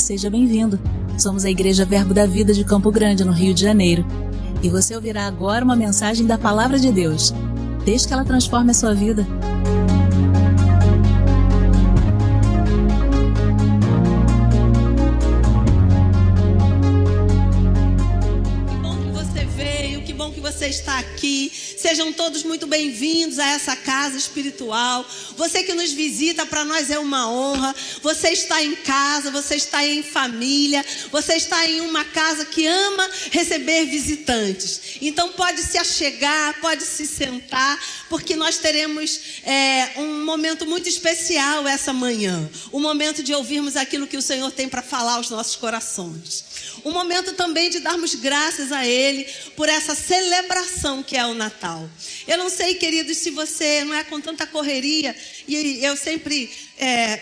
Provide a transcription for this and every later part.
seja bem-vindo. Somos a Igreja Verbo da Vida de Campo Grande, no Rio de Janeiro. E você ouvirá agora uma mensagem da Palavra de Deus. Desde que ela transforme a sua vida. Que bom que você veio, que bom que você está aqui. Sejam todos muito bem-vindos a essa casa espiritual. Você que nos visita, para nós é uma honra. Você está em casa, você está em família, você está em uma casa que ama receber visitantes. Então pode se achegar, pode se sentar, porque nós teremos um momento muito especial essa manhã. Um momento de ouvirmos aquilo que o Senhor tem para falar aos nossos corações. Um momento também de darmos graças a Ele por essa celebração que é o Natal. Eu não sei, queridos, se você não é com tanta correria, e eu sempre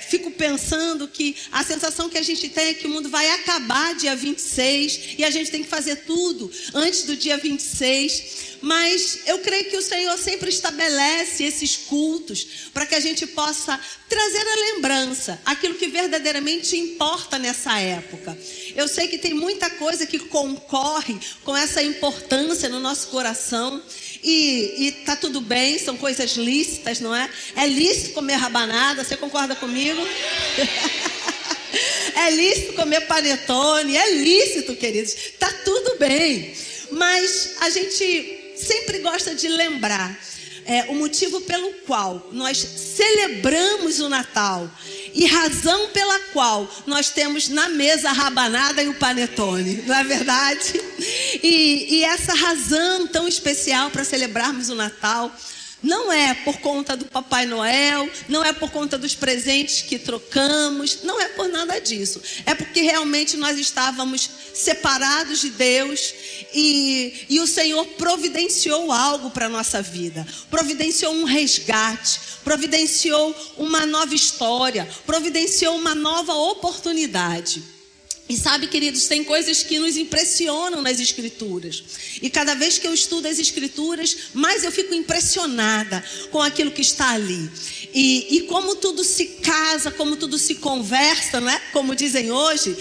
fico pensando que a sensação que a gente tem é que o mundo vai acabar dia 26 e a gente tem que fazer tudo antes do dia 26. Mas eu creio que o Senhor sempre estabelece esses cultos para que a gente possa trazer a lembrança, aquilo que verdadeiramente importa nessa época. Eu sei que tem muita coisa que concorre com essa importância no nosso coração. E tá tudo bem, são coisas lícitas, não é? É lícito comer rabanada, você concorda comigo? É lícito comer panetone, é lícito, queridos, tá tudo bem. Mas a gente sempre gosta de lembrar o motivo pelo qual nós celebramos o Natal e razão pela qual nós temos na mesa a rabanada e o panetone, não é verdade? E essa razão tão especial para celebrarmos o Natal não é por conta do Papai Noel, não é por conta dos presentes que trocamos, não é por nada disso. É porque realmente nós estávamos separados de Deus e o Senhor providenciou algo para a nossa vida. Providenciou um resgate, providenciou uma nova história, providenciou uma nova oportunidade. E sabe, queridos, tem coisas que nos impressionam nas Escrituras. E cada vez que eu estudo as Escrituras, mais eu fico impressionada com aquilo que está ali. E como tudo se casa, como tudo se conversa, não é? Como dizem hoje.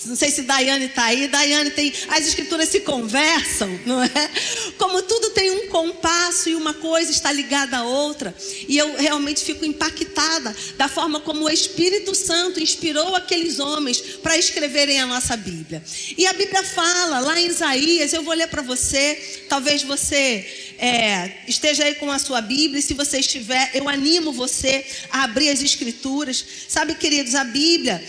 Não sei se Daiane está aí. Daiane, as Escrituras se conversam, não é? Como tudo tem um compasso e uma coisa está ligada à outra. E eu realmente fico impactada da forma como o Espírito Santo inspirou aqueles homens para escreverem a nossa Bíblia. E a Bíblia fala lá em Isaías, eu vou ler para você, talvez você esteja aí com a sua Bíblia, e se você estiver, eu animo você a abrir as Escrituras. Sabe, queridos, a Bíblia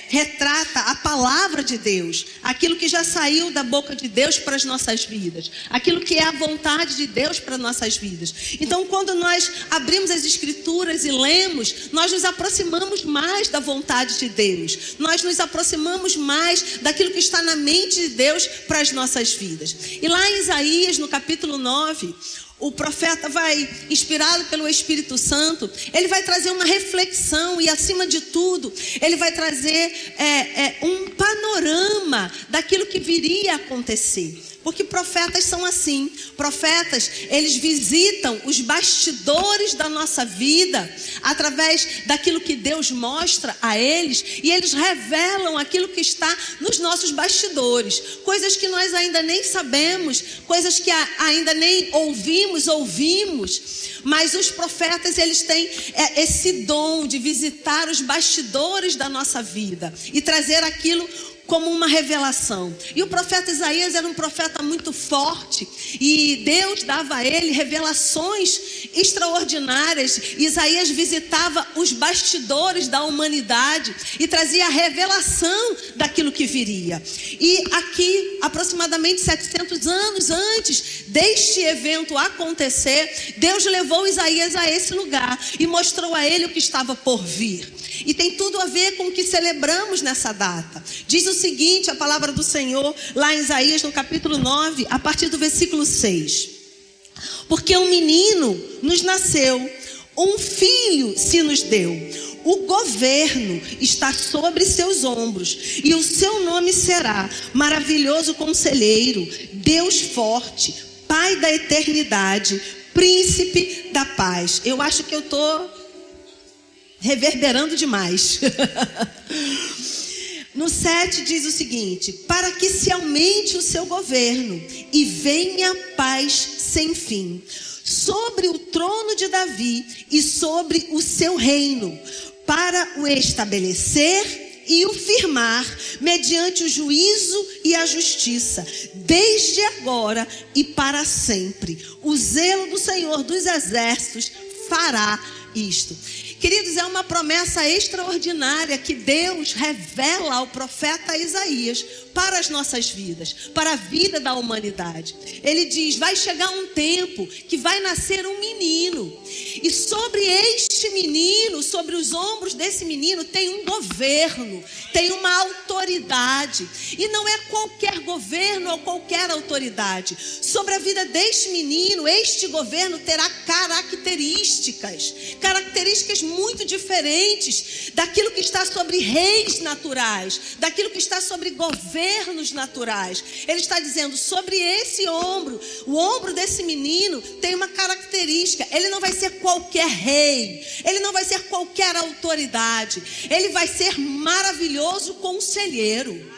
retrata a palavra de Deus, aquilo que já saiu da boca de Deus para as nossas vidas, aquilo que é a vontade de Deus para as nossas vidas. Então, quando nós abrimos as Escrituras e lemos, nós nos aproximamos mais da vontade de Deus, nós nos aproximamos mais daquilo que está na mente de Deus para as nossas vidas. E lá em Isaías, no capítulo 9, o profeta vai, inspirado pelo Espírito Santo, ele vai trazer uma reflexão e, acima de tudo, ele vai trazer um panorama daquilo que viria a acontecer. Porque profetas são assim. Profetas, eles visitam os bastidores da nossa vida através daquilo que Deus mostra a eles, e eles revelam aquilo que está nos nossos bastidores. Coisas que nós ainda nem sabemos, coisas que ainda nem ouvimos. Mas os profetas, eles têm esse dom de visitar os bastidores da nossa vida e trazer aquilo como uma revelação. E o profeta Isaías era um profeta muito forte, e Deus dava a ele revelações extraordinárias. Isaías visitava os bastidores da humanidade e trazia a revelação daquilo que viria. E aqui, aproximadamente 700 anos antes deste evento acontecer, Deus levou Isaías a esse lugar e mostrou a ele o que estava por vir. E tem tudo a ver com o que celebramos nessa data. Diz o seguinte, a palavra do Senhor, lá em Isaías, no capítulo 9, a partir do versículo 6. Porque um menino nos nasceu, um filho se nos deu. O governo está sobre seus ombros, e o seu nome será Maravilhoso Conselheiro, Deus Forte, Pai da Eternidade, Príncipe da Paz. Eu acho que eu estou reverberando demais. No 7 diz o seguinte: para que se aumente o seu governo e venha paz sem fim sobre o trono de Davi e sobre o seu reino, para o estabelecer e o firmar mediante o juízo e a justiça, desde agora e para sempre. O zelo do Senhor dos Exércitos fará isto. Queridos, é uma promessa extraordinária que Deus revela ao profeta Isaías para as nossas vidas, para a vida da humanidade. Ele diz: vai chegar um tempo que vai nascer um menino, e sobre este menino, sobre os ombros desse menino, tem um governo, tem uma autoridade, e não é qualquer governo ou qualquer autoridade. Sobre a vida deste menino, este governo terá características muito diferentes daquilo que está sobre reis naturais, daquilo que está sobre governos naturais. Ele está dizendo: sobre esse ombro, o ombro desse menino tem uma característica. Ele não vai ser qualquer rei, ele não vai ser qualquer autoridade, ele vai ser maravilhoso conselheiro.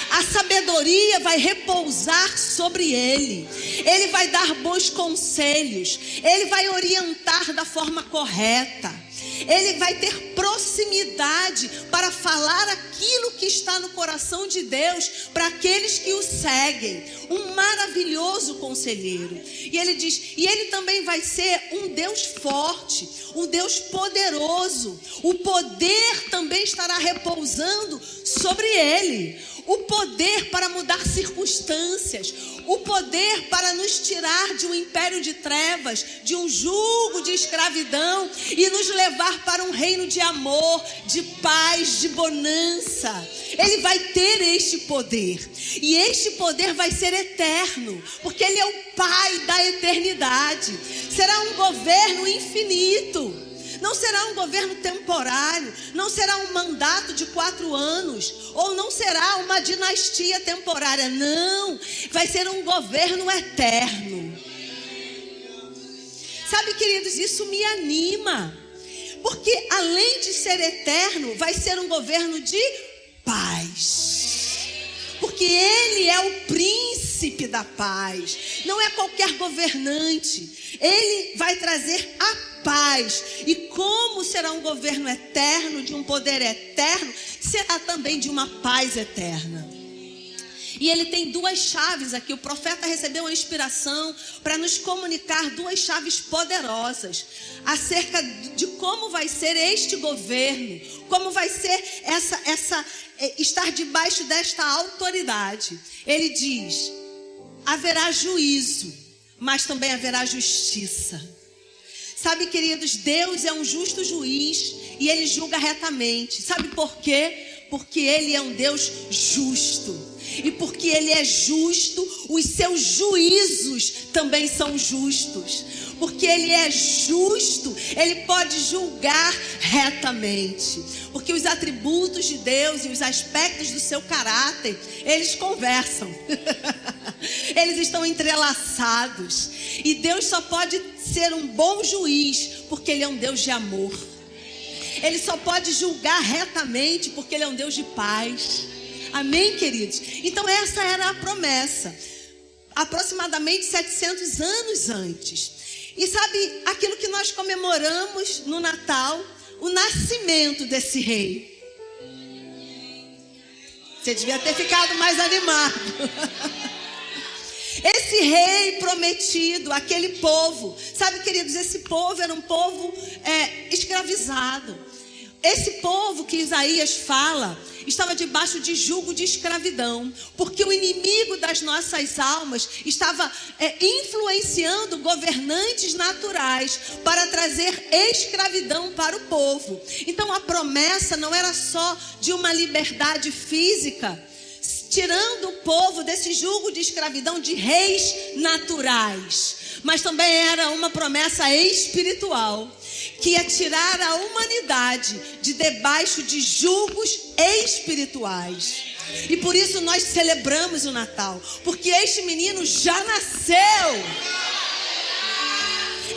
A sabedoria vai repousar sobre ele. Ele vai dar bons conselhos. Ele vai orientar da forma correta. Ele vai ter proximidade para falar aquilo que está no coração de Deus para aqueles que o seguem. Um maravilhoso conselheiro. E ele diz: e ele também vai ser um Deus forte, um Deus poderoso. O poder também estará repousando sobre ele. O poder para mudar circunstâncias, o poder para nos tirar de um império de trevas, de um jugo de escravidão e nos levar para um reino de amor, de paz, de bonança. Ele vai ter este poder, e este poder vai ser eterno, porque ele é o Pai da eternidade. Será um governo infinito. Não será um governo temporário, não será um mandato de 4 anos, ou não será uma dinastia temporária. Não, vai ser um governo eterno. Sabe, queridos, isso me anima, porque além de ser eterno, vai ser um governo de paz, porque ele é o príncipe da paz, não é qualquer governante. Ele vai trazer a paz. E como será um governo eterno, de um poder eterno, será também de uma paz eterna. E ele tem 2 chaves aqui. O profeta recebeu uma inspiração para nos comunicar 2 chaves poderosas acerca de como vai ser este governo, como vai ser estar debaixo desta autoridade. Ele diz: haverá juízo, mas também haverá justiça. Sabe, queridos, Deus é um justo juiz e ele julga retamente. Sabe por quê? Porque ele é um Deus justo. E porque ele é justo, os seus juízos também são justos. Porque ele é justo, ele pode julgar retamente. Porque os atributos de Deus e os aspectos do seu caráter, eles conversam. Eles estão entrelaçados. E Deus só pode ser um bom juiz porque ele é um Deus de amor. Ele só pode julgar retamente porque ele é um Deus de paz. Amém, queridos? Então essa era a promessa, aproximadamente 700 anos antes. E sabe aquilo que nós comemoramos no Natal? O nascimento desse rei. Você devia ter ficado mais animado. Esse rei prometido, aquele povo. Sabe, queridos, esse povo era um povo escravizado. Esse povo que Isaías fala estava debaixo de jugo de escravidão, porque o inimigo das nossas almas estava influenciando governantes naturais para trazer escravidão para o povo. Então a promessa não era só de uma liberdade física, tirando o povo desse jugo de escravidão de reis naturais, mas também era uma promessa espiritual, que ia tirar a humanidade de debaixo de julgos espirituais. E por isso nós celebramos o Natal, porque este menino já nasceu.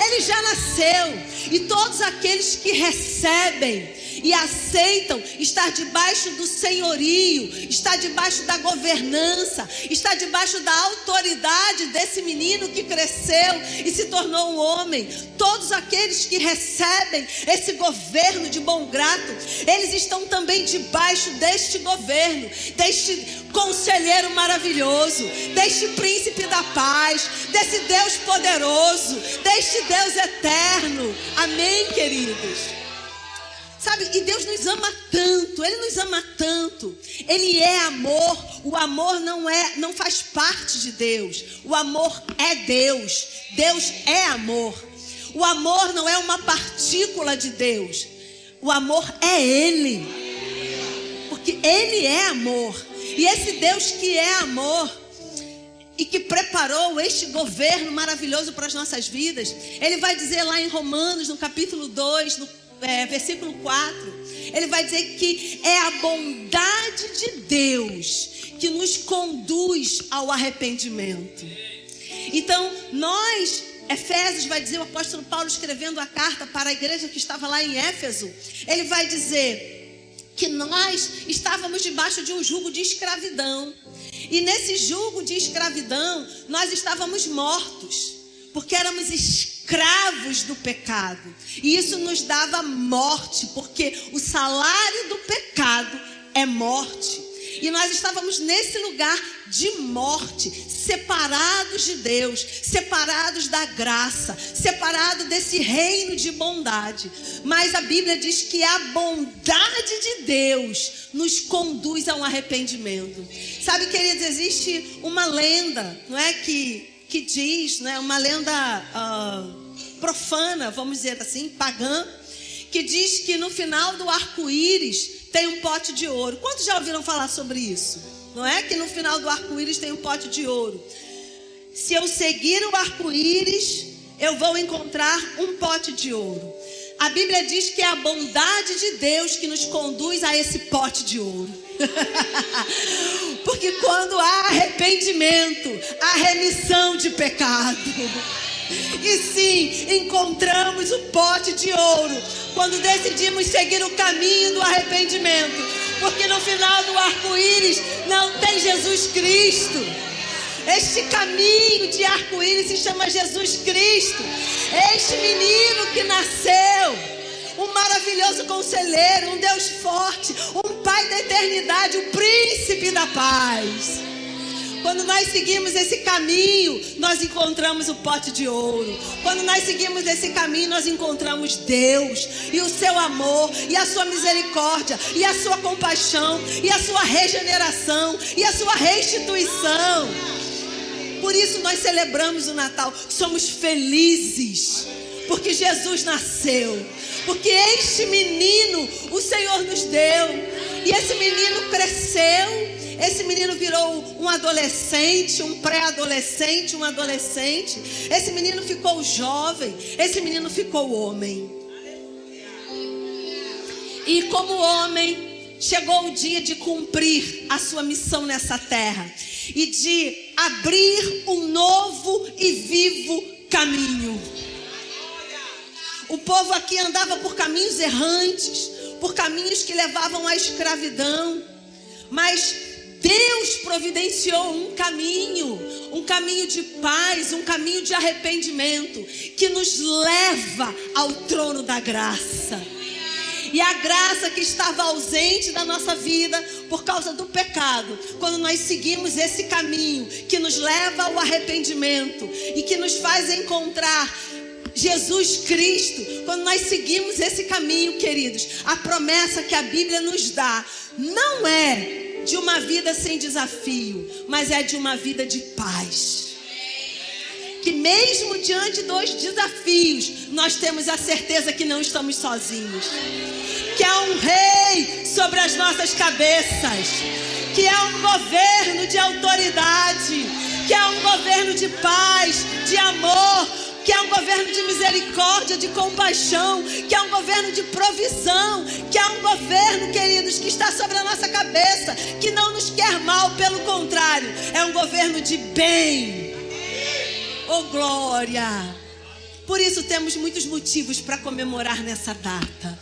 Ele já nasceu. E todos aqueles que recebem e aceitam estar debaixo do senhorio, estar debaixo da governança, estar debaixo da autoridade desse menino que cresceu e se tornou um homem. Todos aqueles que recebem esse governo de bom grato, eles estão também debaixo deste governo, deste conselheiro maravilhoso, deste príncipe da paz, desse Deus poderoso, deste Deus eterno. Amém, queridos? Sabe, e Deus nos ama tanto, Ele nos ama tanto. Ele é amor. O amor não faz parte de Deus. O amor é Deus. Deus é amor. O amor não é uma partícula de Deus. O amor é Ele. Porque Ele é amor. E esse Deus que é amor e que preparou este governo maravilhoso para as nossas vidas, Ele vai dizer lá em Romanos, no capítulo 2, no versículo 4, Ele vai dizer que é a bondade de Deus que nos conduz ao arrependimento. Então, nós, Efésios vai dizer, o apóstolo Paulo escrevendo a carta para a igreja que estava lá em Éfeso, ele vai dizer que nós estávamos debaixo de um jugo de escravidão. E nesse jugo de escravidão, nós estávamos mortos, porque éramos escravos do pecado. E isso nos dava morte, porque o salário do pecado é morte. E nós estávamos nesse lugar de morte, separados de Deus, separados da graça, separados desse reino de bondade. Mas a Bíblia diz que a bondade de Deus nos conduz a um arrependimento. Sabe, queridos, existe uma lenda, não é, que diz, não é, uma lenda profana, vamos dizer assim, pagã, que diz que no final do arco-íris tem um pote de ouro. Quantos já ouviram falar sobre isso? Não é que no final do arco-íris tem um pote de ouro. Se eu seguir o arco-íris, eu vou encontrar um pote de ouro. A Bíblia diz que é a bondade de Deus que nos conduz a esse pote de ouro. Porque quando há arrependimento, há remissão de pecado. E sim, encontramos o pote de ouro quando decidimos seguir o caminho do arrependimento. Porque no final do arco-íris não tem Jesus Cristo. Este caminho de arco-íris se chama Jesus Cristo. Este menino que nasceu, um maravilhoso conselheiro, um Deus forte, um Pai da eternidade, o príncipe da paz. Quando nós seguimos esse caminho, nós encontramos o pote de ouro. Quando nós seguimos esse caminho, nós encontramos Deus e o seu amor, e a sua misericórdia, e a sua compaixão, e a sua regeneração, e a sua restituição. Por isso nós celebramos o Natal. Somos felizes porque Jesus nasceu, porque este menino o Senhor nos deu. E esse menino cresceu. Esse menino virou um adolescente, um pré-adolescente, um adolescente. Esse menino ficou jovem. Esse menino ficou homem. E como homem, chegou o dia de cumprir a sua missão nessa terra e de abrir um novo e vivo caminho. O povo aqui andava por caminhos errantes, por caminhos que levavam à escravidão, mas Deus providenciou um caminho de paz, um caminho de arrependimento, que nos leva ao trono da graça. E a graça que estava ausente da nossa vida por causa do pecado, quando nós seguimos esse caminho que nos leva ao arrependimento e que nos faz encontrar Jesus Cristo, quando nós seguimos esse caminho, queridos, a promessa que a Bíblia nos dá não é de uma vida sem desafio, mas é de uma vida de paz. Que mesmo diante dos desafios, nós temos a certeza que não estamos sozinhos. Que há um rei sobre as nossas cabeças. Que há um governo de autoridade. Que há um governo de paz, de amor. Que é um governo de misericórdia, de compaixão, que é um governo de provisão, que é um governo, queridos, que está sobre a nossa cabeça, que não nos quer mal, pelo contrário, é um governo de bem. Oh, glória! Por isso temos muitos motivos para comemorar nessa data.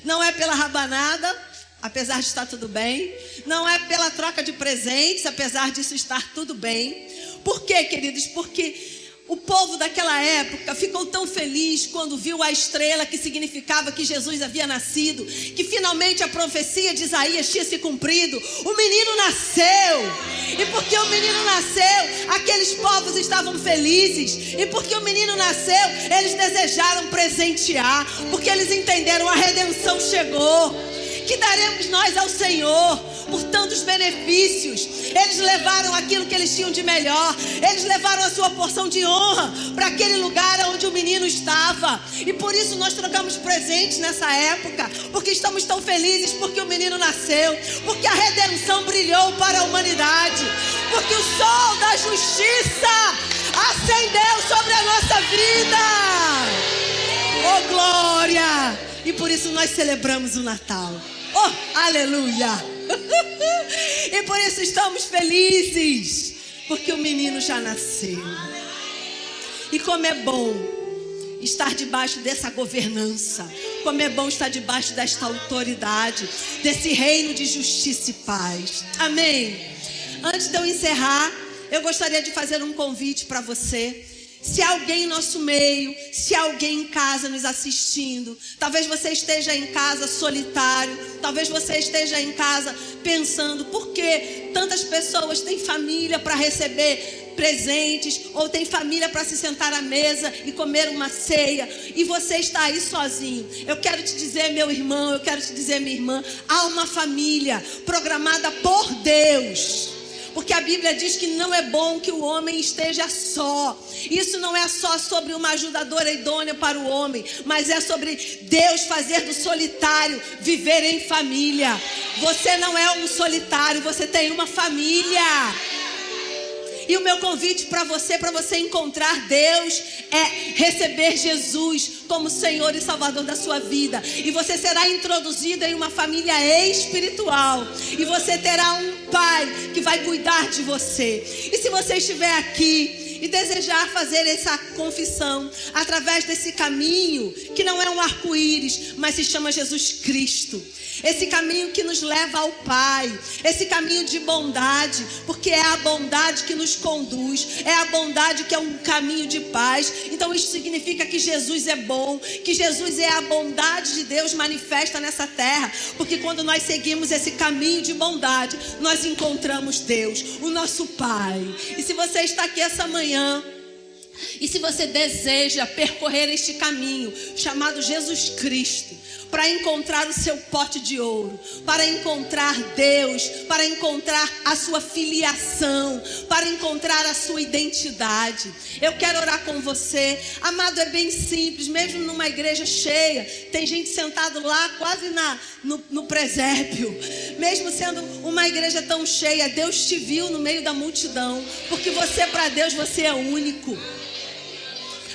Não é pela rabanada, apesar de estar tudo bem. Não é pela troca de presentes, apesar disso estar tudo bem. Por quê, queridos? Porque o povo daquela época ficou tão feliz quando viu a estrela que significava que Jesus havia nascido, que finalmente a profecia de Isaías tinha se cumprido. O menino nasceu. E porque o menino nasceu, aqueles povos estavam felizes. E porque o menino nasceu, eles desejaram presentear, porque eles entenderam: a redenção chegou. Que daremos nós ao Senhor por tantos benefícios? Eles levaram aquilo que eles tinham de melhor. Eles levaram a sua porção de honra para aquele lugar onde o menino estava. E por isso nós trocamos presentes nessa época, porque estamos tão felizes porque o menino nasceu, porque a redenção brilhou para a humanidade, porque o sol da justiça acendeu sobre a nossa vida. Oh, glória! E por isso nós celebramos o Natal. Oh, aleluia! E por isso estamos felizes, porque o menino já nasceu. E como é bom estar debaixo dessa governança, como é bom estar debaixo desta autoridade, desse reino de justiça e paz. Amém? Antes de eu encerrar, eu gostaria de fazer um convite para você. Se alguém em nosso meio, se alguém em casa nos assistindo, talvez você esteja em casa solitário, talvez você esteja em casa pensando: por que tantas pessoas têm família para receber presentes, ou tem família para se sentar à mesa e comer uma ceia, e você está aí sozinho? Eu quero te dizer, meu irmão, eu quero te dizer, minha irmã, há uma família programada por Deus. Porque a Bíblia diz que não é bom que o homem esteja só. Isso não é só sobre uma ajudadora idônea para o homem, mas é sobre Deus fazer do solitário viver em família. Você não é um solitário, você tem uma família. E o meu convite para você encontrar Deus, é receber Jesus como Senhor e Salvador da sua vida. E você será introduzido em uma família espiritual. E você terá um pai que vai cuidar de você. E se você estiver aqui e desejar fazer essa confissão através desse caminho, que não é um arco-íris, mas se chama Jesus Cristo. Esse caminho que nos leva ao Pai, esse caminho de bondade, porque é a bondade que nos conduz, é a bondade que é um caminho de paz. Então isso significa que Jesus é bom, que Jesus é a bondade de Deus manifesta nessa terra, porque quando nós seguimos esse caminho de bondade, nós encontramos Deus, o nosso Pai. E se você está aqui essa manhã, e se você deseja percorrer este caminho chamado Jesus Cristo, para encontrar o seu pote de ouro, para encontrar Deus, para encontrar a sua filiação, para encontrar a sua identidade, eu quero orar com você. Amado, é bem simples, mesmo numa igreja cheia, tem gente sentado lá quase no presépio, mesmo sendo uma igreja tão cheia, Deus te viu no meio da multidão, porque você, para Deus, você é único.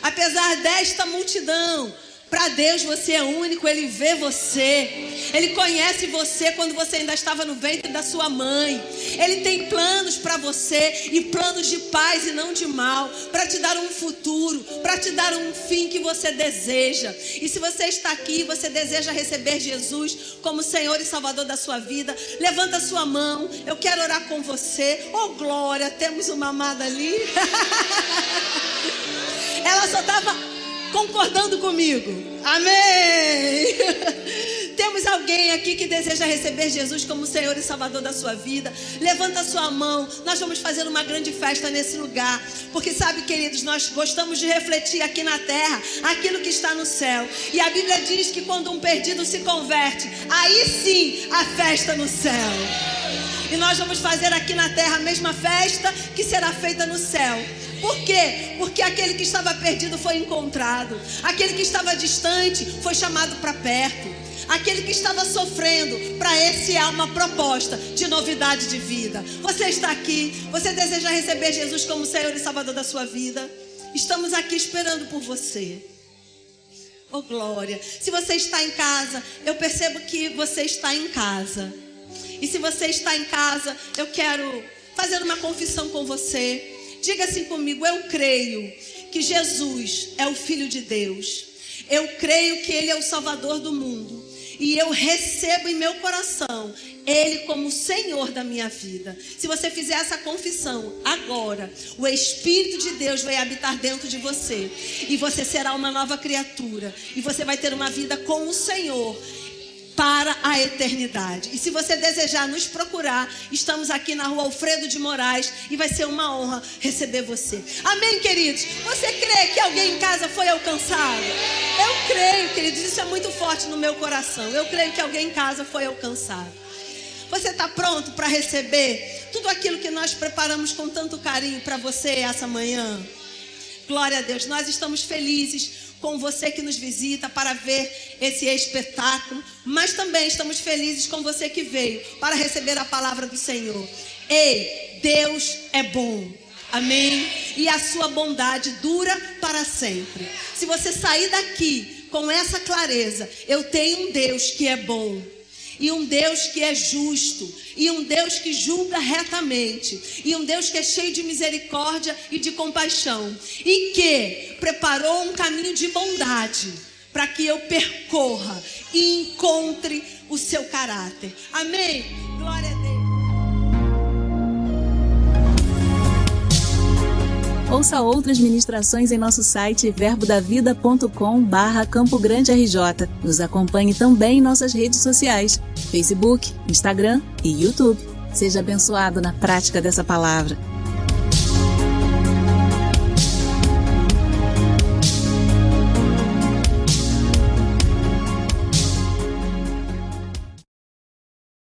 Apesar desta multidão, para Deus você é único. Ele vê você, Ele conhece você quando você ainda estava no ventre da sua mãe. Ele tem planos para você, e planos de paz e não de mal, para te dar um futuro, para te dar um fim que você deseja. E se você está aqui e você deseja receber Jesus como Senhor e Salvador da sua vida, levanta a sua mão, eu quero orar com você. Oh, glória, temos uma amada ali. Ela só estava concordando comigo. Amém. Temos alguém aqui que deseja receber Jesus como Senhor e Salvador da sua vida? Levanta a sua mão. Nós vamos fazer uma grande festa nesse lugar, porque sabe, queridos, nós gostamos de refletir aqui na terra aquilo que está no céu. E a Bíblia diz que quando um perdido se converte, aí sim a festa no céu. E nós vamos fazer aqui na terra a mesma festa que será feita no céu. Por quê? Porque aquele que estava perdido foi encontrado. Aquele que estava distante foi chamado para perto. Aquele que estava sofrendo, para esse há uma proposta de novidade de vida. Você está aqui, você deseja receber Jesus como Senhor e Salvador da sua vida? Estamos aqui esperando por você. Oh, glória. Se você está em casa, eu percebo que você está em casa. E se você está em casa, eu quero fazer uma confissão com você. Diga assim comigo: eu creio que Jesus é o Filho de Deus. Eu creio que Ele é o Salvador do mundo. e eu recebo em meu coração Ele como Senhor da minha vida. Se você fizer essa confissão agora, o Espírito de Deus vai habitar dentro de você e você será uma nova criatura e você vai ter uma vida com o Senhor para a eternidade. E se você desejar nos procurar, estamos aqui na rua Alfredo de Moraes e vai ser uma honra receber você. Amém, queridos? Você crê que alguém em casa foi alcançado? Eu creio, queridos, isso é muito forte no meu coração. Eu creio que alguém em casa foi alcançado. Você está pronto para receber tudo aquilo que nós preparamos com tanto carinho para você essa manhã? Glória a Deus, nós estamos felizes com você que nos visita para ver esse espetáculo, mas também estamos felizes com você que veio para receber a palavra do Senhor. Ei, Deus é bom, amém? E a sua bondade dura para sempre. Se você sair daqui com essa clareza, eu tenho um Deus que é bom, e um Deus que é justo, e um Deus que julga retamente, e um Deus que é cheio de misericórdia e de compaixão, e que preparou um caminho de bondade para que eu percorra e encontre o seu caráter. Amém? Glória a Deus. Ouça outras ministrações em nosso site verbodavida.com/Campo Grande RJ. Nos acompanhe também em nossas redes sociais, Facebook, Instagram e YouTube. Seja abençoado na prática dessa palavra.